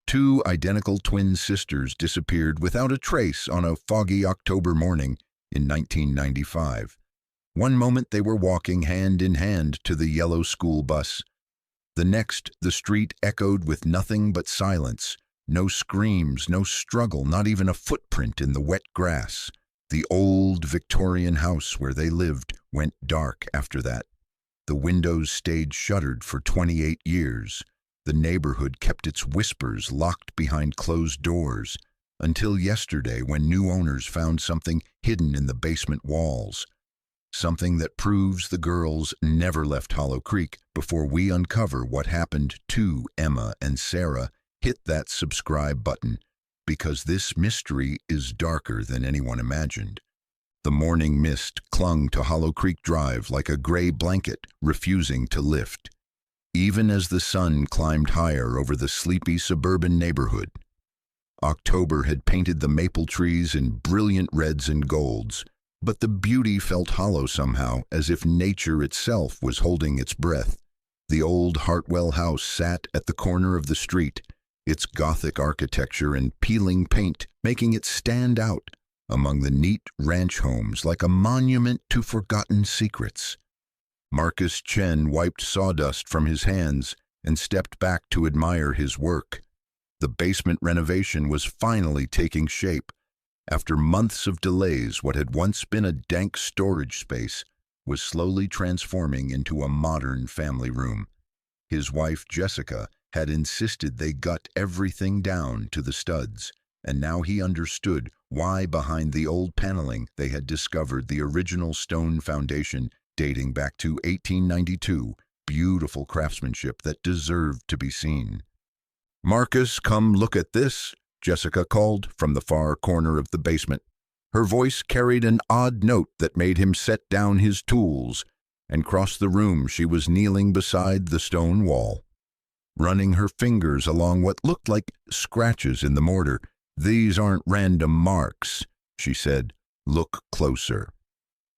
Two identical twin sisters disappeared without a trace on a foggy October morning in 1995. One moment they were walking hand in hand to the yellow school bus. The next, the street echoed with nothing but silence. No screams, no struggle, not even a footprint in the wet grass. The old Victorian house where they lived went dark after that. The windows stayed shuttered for 28 years. The neighborhood kept its whispers locked behind closed doors, until yesterday when new owners found something hidden in the basement walls. Something that proves the girls never left Hollow Creek. Before we uncover what happened to Emma and Sarah, hit that subscribe button, because this mystery is darker than anyone imagined. The morning mist clung to Hollow Creek Drive like a gray blanket, refusing to lift, even as the sun climbed higher over the sleepy suburban neighborhood. October had painted the maple trees in brilliant reds and golds, but the beauty felt hollow somehow, as if nature itself was holding its breath. The old Hartwell house sat at the corner of the street, its Gothic architecture and peeling paint making it stand out among the neat ranch homes like a monument to forgotten secrets. Marcus Chen wiped sawdust from his hands and stepped back to admire his work. The basement renovation was finally taking shape. After months of delays, what had once been a dank storage space was slowly transforming into a modern family room. His wife, Jessica, had insisted they gut everything down to the studs, and now he understood why behind the old paneling they had discovered the original stone foundation dating back to 1892, beautiful craftsmanship that deserved to be seen. "Marcus, come look at this," Jessica called from the far corner of the basement. Her voice carried an odd note that made him set down his tools and cross the room. She was kneeling beside the stone wall, running her fingers along what looked like scratches in the mortar. "These aren't random marks," she said. "Look closer."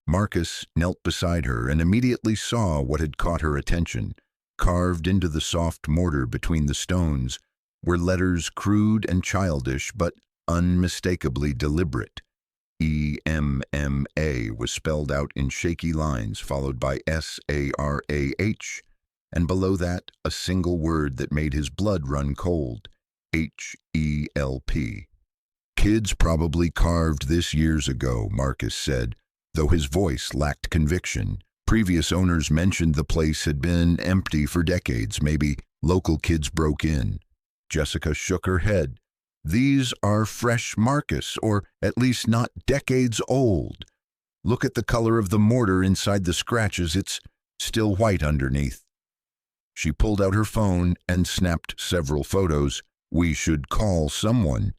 Marcus knelt beside her and immediately saw what had caught her attention. Carved into the soft mortar between the stones were letters crude and childish, but unmistakably deliberate. EMMA was spelled out in shaky lines, followed by SARAH, and below that a single word that made his blood run cold: HELP. "Kids probably carved this years ago," Marcus said, though his voice lacked conviction. Previous owners mentioned the place had been empty for decades. Maybe local kids broke in. Jessica shook her head. "These are fresh, Marcus, or at least not decades old. Look at the color of the mortar inside the scratches. It's still white underneath." She pulled out her phone and snapped several photos. "We should call someone."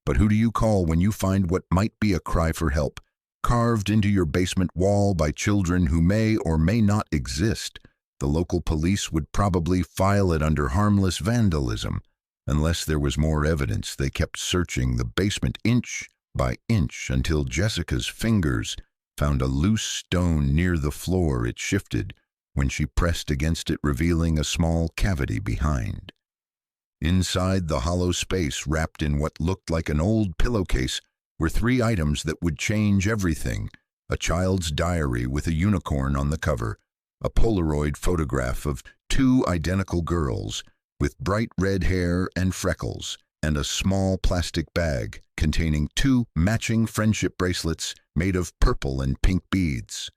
"But who do you call when you find what might be a cry for help, carved into your basement wall by children who may or may not exist?" The local police would probably file it under harmless vandalism. Unless there was more evidence, they kept searching the basement inch by inch until Jessica's fingers found a loose stone near the floor. It shifted when she pressed against it, revealing a small cavity behind. Inside the hollow space, wrapped in what looked like an old pillowcase, were three items that would change everything: a child's diary with a unicorn on the cover, a Polaroid photograph of two identical girls with bright red hair and freckles, and a small plastic bag containing two matching friendship bracelets made of purple and pink beads.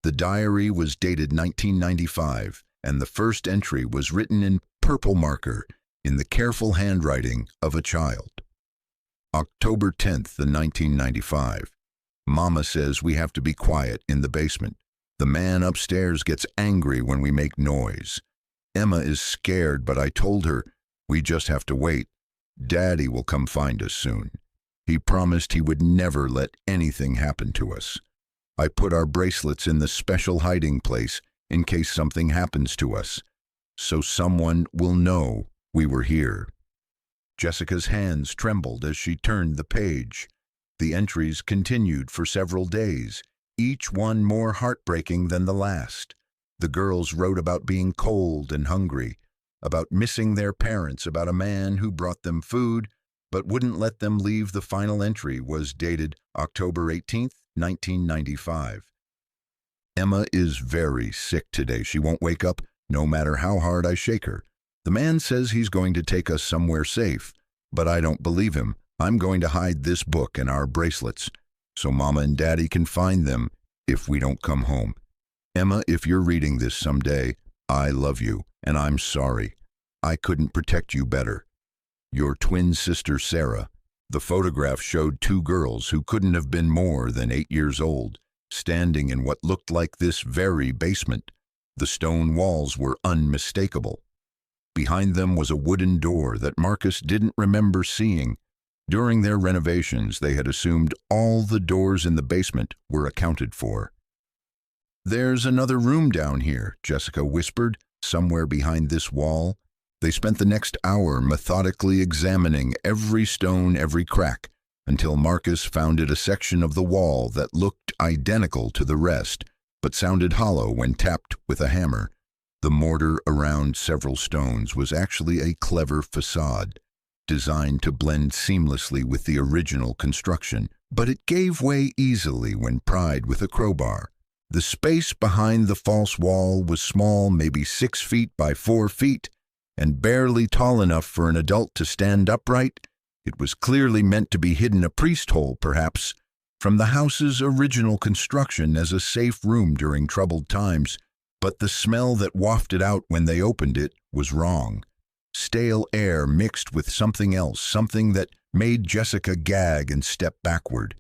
The diary was dated 1995, and the first entry was written in purple marker in the careful handwriting of a child. October 10th, 1995. "Mama says we have to be quiet in the basement. The man upstairs gets angry when we make noise. Emma is scared, but I told her we just have to wait. Daddy will come find us soon. He promised he would never let anything happen to us. I put our bracelets in the special hiding place in case something happens to us, so someone will know we were here." Jessica's hands trembled as she turned the page. The entries continued for several days, each one more heartbreaking than the last. The girls wrote about being cold and hungry, about missing their parents, about a man who brought them food but wouldn't let them leave. The final entry was dated October 18th, 1995. Emma is very sick today. She won't wake up no matter how hard I shake her. The man says he's going to take us somewhere safe, but I don't believe him. I'm going to hide this book and our bracelets so Mama and Daddy can find them if we don't come home. Emma, if you're reading this someday, I love you, and I'm sorry. I couldn't protect you better. Your twin sister, Sarah. The photograph showed two girls who couldn't have been more than 8 years old, standing in what looked like this very basement. The stone walls were unmistakable. Behind them was a wooden door that Marcus didn't remember seeing. During their renovations, they had assumed all the doors in the basement were accounted for. "There's another room down here," Jessica whispered, "somewhere behind this wall." They spent the next hour methodically examining every stone, every crack, until Marcus found a section of the wall that looked identical to the rest, but sounded hollow when tapped with a hammer. The mortar around several stones was actually a clever facade, designed to blend seamlessly with the original construction, but it gave way easily when pried with a crowbar. The space behind the false wall was small, maybe 6 feet by 4 feet, and barely tall enough for an adult to stand upright. It was clearly meant to be hidden, a priest hole, perhaps, from the house's original construction as a safe room during troubled times, but the smell that wafted out when they opened it was wrong. Stale air mixed with something else, something that made Jessica gag and step backward.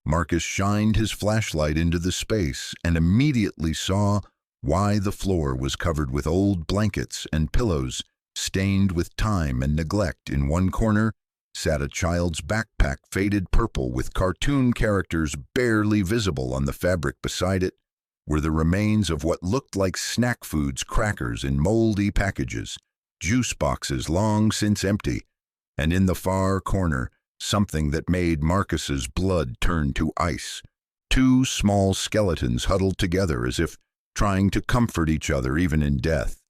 Marcus shined his flashlight into the space and immediately saw why the floor was covered with old blankets and pillows, stained with time and neglect. In one corner sat a child's backpack, faded purple with cartoon characters barely visible on the fabric. Beside it were the remains of what looked like snack foods, crackers in moldy packages, juice boxes long since empty, and in the far corner, something that made Marcus's blood turn to ice. Two small skeletons huddled together as if trying to comfort each other even in death.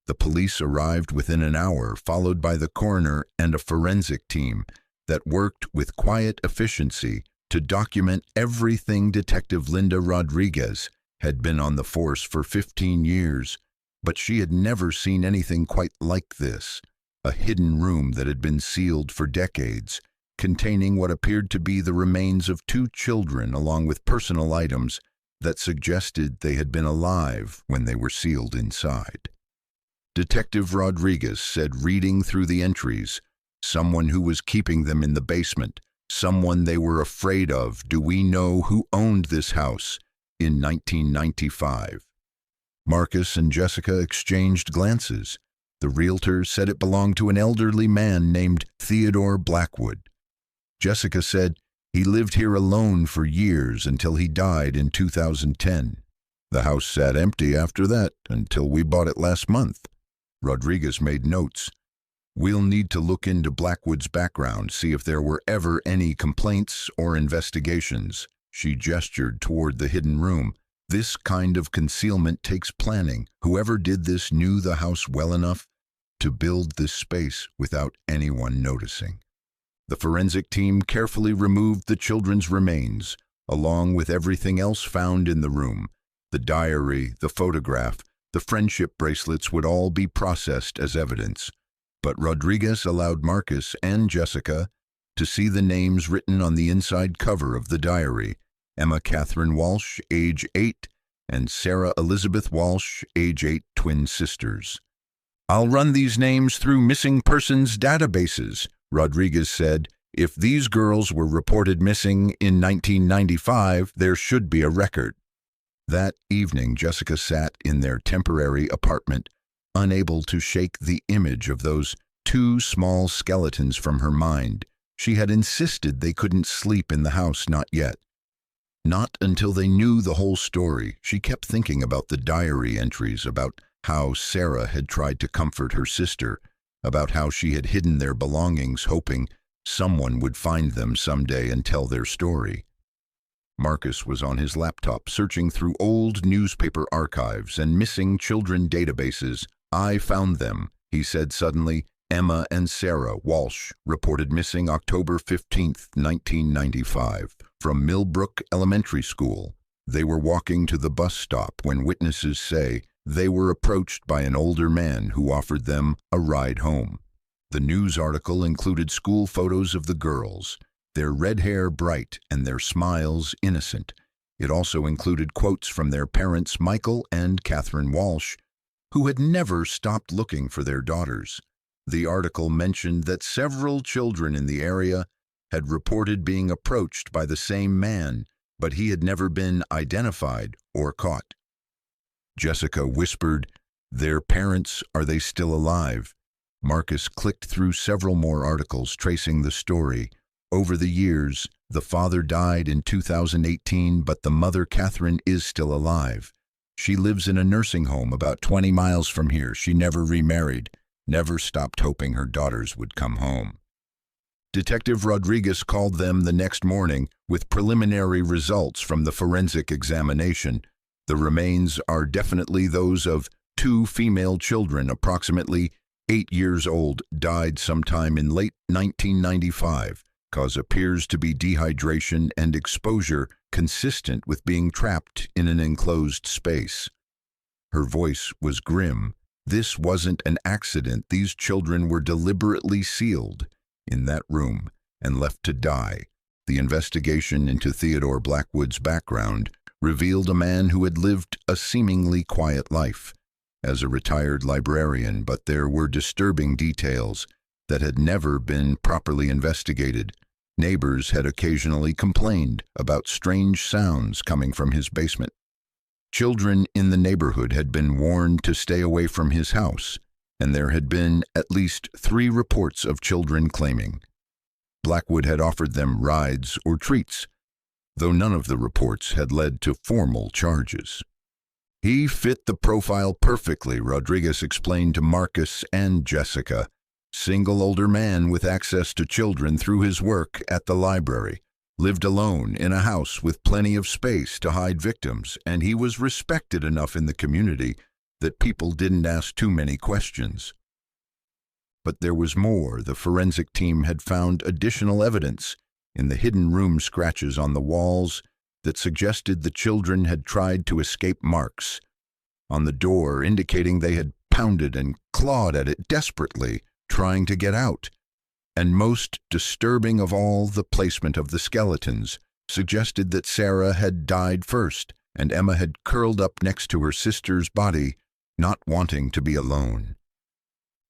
The police arrived within an hour, followed by the coroner and a forensic team that worked with quiet efficiency to document everything. Detective Linda Rodriguez had been on the force for 15 years, but she had never seen anything quite like this. A hidden room that had been sealed for decades, containing what appeared to be the remains of 2 children along with personal items that suggested they had been alive when they were sealed inside. Detective Rodriguez said, reading through the entries, someone who was keeping them in the basement, someone they were afraid of. Do we know who owned this house in 1995? Marcus and Jessica exchanged glances. The realtor said it belonged to an elderly man named Theodore Blackwood. Jessica said he lived here alone for years until he died in 2010. The house sat empty after that until we bought it last month. Rodriguez made notes. We'll need to look into Blackwood's background, see if there were ever any complaints or investigations. She gestured toward the hidden room. This kind of concealment takes planning. Whoever did this knew the house well enough to build this space without anyone noticing. The forensic team carefully removed the children's remains, along with everything else found in the room. The diary, the photograph, the friendship bracelets would all be processed as evidence. But Rodriguez allowed Marcus and Jessica to see the names written on the inside cover of the diary. Emma Catherine Walsh, age 8, and Sarah Elizabeth Walsh, age 8, twin sisters. I'll run these names through missing persons databases, Rodriguez said. If these girls were reported missing in 1995, there should be a record. That evening, Jessica sat in their temporary apartment, unable to shake the image of those 2 small skeletons from her mind. She had insisted they couldn't sleep in the house, not yet. Not until they knew the whole story. She kept thinking about the diary entries, about how Sarah had tried to comfort her sister, about how she had hidden their belongings, hoping someone would find them someday and tell their story. Marcus was on his laptop, searching through old newspaper archives and missing children databases. "I found them," he said suddenly. Emma and Sarah Walsh, reported missing October 15, 1995, from Millbrook Elementary School. They were walking to the bus stop when witnesses say they were approached by an older man who offered them a ride home. The news article included school photos of the girls, their red hair bright and their smiles innocent. It also included quotes from their parents, Michael and Catherine Walsh, who had never stopped looking for their daughters. The article mentioned that several children in the area had reported being approached by the same man, but he had never been identified or caught. Jessica whispered, "Their parents, are they still alive?" Marcus clicked through several more articles tracing the story. Over the years, the father died in 2018, but the mother, Catherine, is still alive. She lives in a nursing home about 20 miles from here. She never remarried, never stopped hoping her daughters would come home. Detective Rodriguez called them the next morning with preliminary results from the forensic examination. The remains are definitely those of 2 female children, approximately 8 years old, died sometime in late 1995. Cause appears to be dehydration and exposure consistent with being trapped in an enclosed space. Her voice was grim. This wasn't an accident. These children were deliberately sealed in that room and left to die. The investigation into Theodore Blackwood's background revealed a man who had lived a seemingly quiet life as a retired librarian, but there were disturbing details that had never been properly investigated. Neighbors had occasionally complained about strange sounds coming from his basement. Children in the neighborhood had been warned to stay away from his house, and there had been at least 3 reports of children claiming Blackwood had offered them rides or treats, though none of the reports had led to formal charges. "He fit the profile perfectly," Rodriguez explained to Marcus and Jessica. "Single older man with access to children through his work at the library. Lived alone in a house with plenty of space to hide victims, and he was respected enough in the community that people didn't ask too many questions." But there was more. The forensic team had found additional evidence in the hidden room scratches on the walls that suggested the children had tried to escape, marks on the door indicating they had pounded and clawed at it desperately, trying to get out. And most disturbing of all, the placement of the skeletons suggested that Sarah had died first, and Emma had curled up next to her sister's body, not wanting to be alone.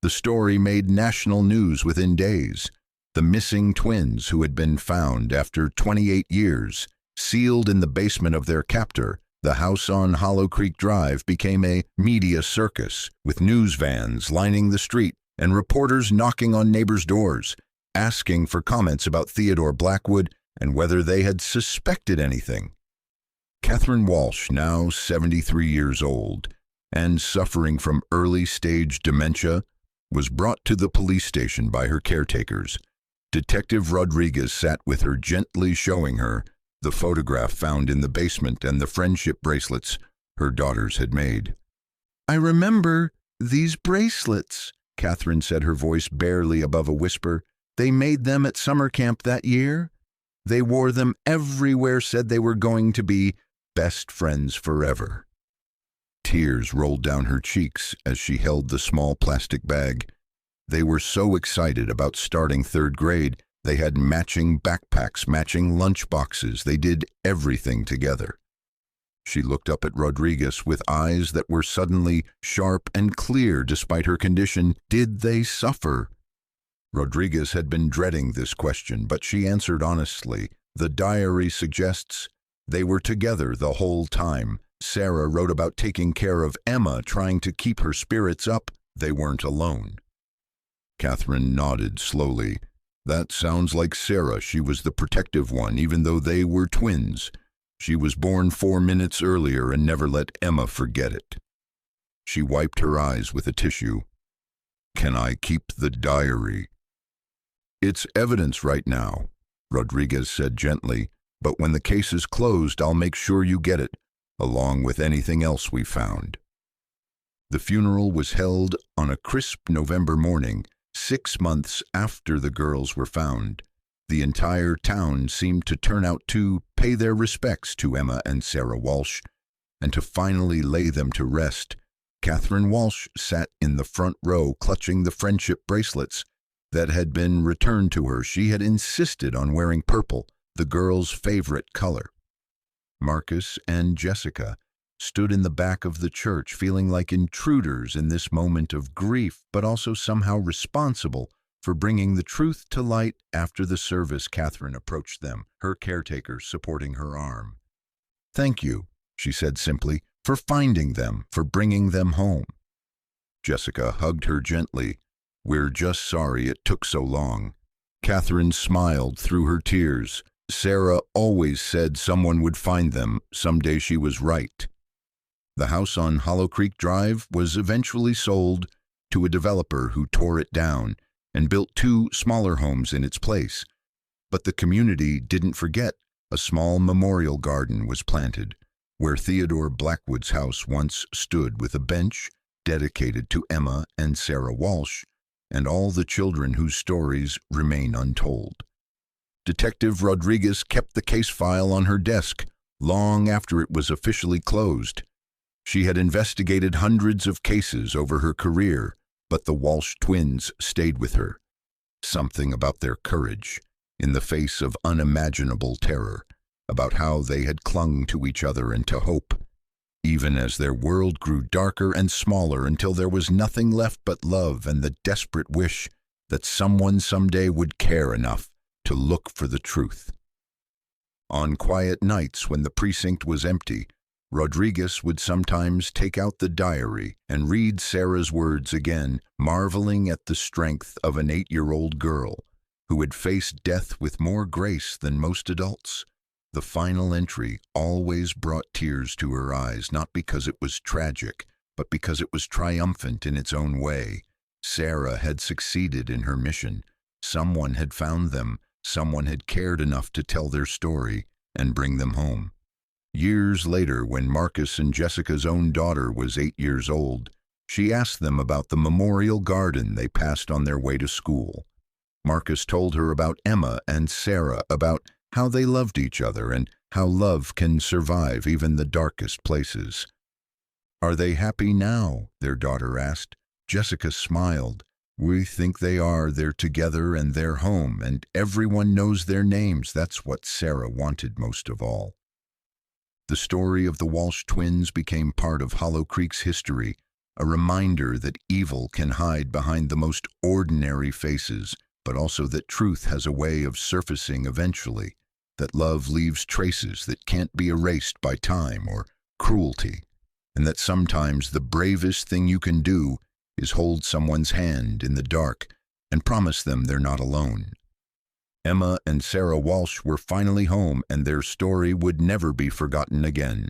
The story made national news within days. The missing twins, who had been found after 28 years, sealed in the basement of their captor, the house on Hollow Creek Drive, became a media circus, with news vans lining the street and reporters knocking on neighbors' doors, asking for comments about Theodore Blackwood and whether they had suspected anything. Catherine Walsh, now 73 years old and suffering from early-stage dementia, was brought to the police station by her caretakers. Detective Rodriguez sat with her, gently showing her the photograph found in the basement and the friendship bracelets her daughters had made. "I remember these bracelets," Catherine said, her voice barely above a whisper. "They made them at summer camp that year. They wore them everywhere, said they were going to be best friends forever." Tears rolled down her cheeks as she held the small plastic bag. They were so excited about starting 3rd grade. They had matching backpacks, matching lunch boxes. They did everything together. She looked up at Rodriguez with eyes that were suddenly sharp and clear despite her condition. Did they suffer? Rodriguez had been dreading this question, but she answered honestly. The diary suggests they were together the whole time. Sarah wrote about taking care of Emma, trying to keep her spirits up. They weren't alone. Catherine nodded slowly. That sounds like Sarah. She was the protective one, even though they were twins. She was born 4 minutes earlier and never let Emma forget it. She wiped her eyes with a tissue. "Can I keep the diary?" "It's evidence right now," Rodriguez said gently, "but when the case is closed, I'll make sure you get it, along with anything else we found." The funeral was held on a crisp November morning, 6 months after the girls were found. The entire town seemed to turn out to pay their respects to Emma and Sarah Walsh, and to finally lay them to rest. Catherine Walsh sat in the front row clutching the friendship bracelets that had been returned to her. She had insisted on wearing purple, the girls' favorite color. Marcus and Jessica stood in the back of the church, feeling like intruders in this moment of grief, but also somehow responsible for bringing the truth to light. After the service, Catherine approached them, her caretaker supporting her arm. "Thank you," she said simply, "for finding them, for bringing them home." Jessica hugged her gently. "We're just sorry it took so long." Catherine smiled through her tears. Sarah always said someone would find them. Someday she was right. The house on Hollow Creek Drive was eventually sold to a developer who tore it down and built 2 smaller homes in its place. But the community didn't forget. A small memorial garden was planted where Theodore Blackwood's house once stood, with a bench dedicated to Emma and Sarah Walsh and all the children whose stories remain untold. Detective Rodriguez kept the case file on her desk long after it was officially closed. She had investigated hundreds of cases over her career, but the Walsh twins stayed with her. Something about their courage in the face of unimaginable terror, about how they had clung to each other and to hope, even as their world grew darker and smaller until there was nothing left but love and the desperate wish that someone someday would care enough to look for the truth. On quiet nights when the precinct was empty, Rodriguez would sometimes take out the diary and read Sarah's words again, marveling at the strength of an 8-year-old girl who had faced death with more grace than most adults. The final entry always brought tears to her eyes, not because it was tragic, but because it was triumphant in its own way. Sarah had succeeded in her mission. Someone had found them. Someone had cared enough to tell their story and bring them home. Years later, when Marcus and Jessica's own daughter was 8 years old, she asked them about the memorial garden they passed on their way to school. Marcus told her about Emma and Sarah, about how they loved each other and how love can survive even the darkest places. "Are they happy now?" their daughter asked. Jessica smiled. "We think they are. They're together and they're home, and everyone knows their names." That's what Sarah wanted most of all. The story of the Walsh twins became part of Hollow Creek's history, a reminder that evil can hide behind the most ordinary faces, but also that truth has a way of surfacing eventually, that love leaves traces that can't be erased by time or cruelty, and that sometimes the bravest thing you can do is hold someone's hand in the dark and promise them they're not alone. Emma and Sarah Walsh were finally home, and their story would never be forgotten again.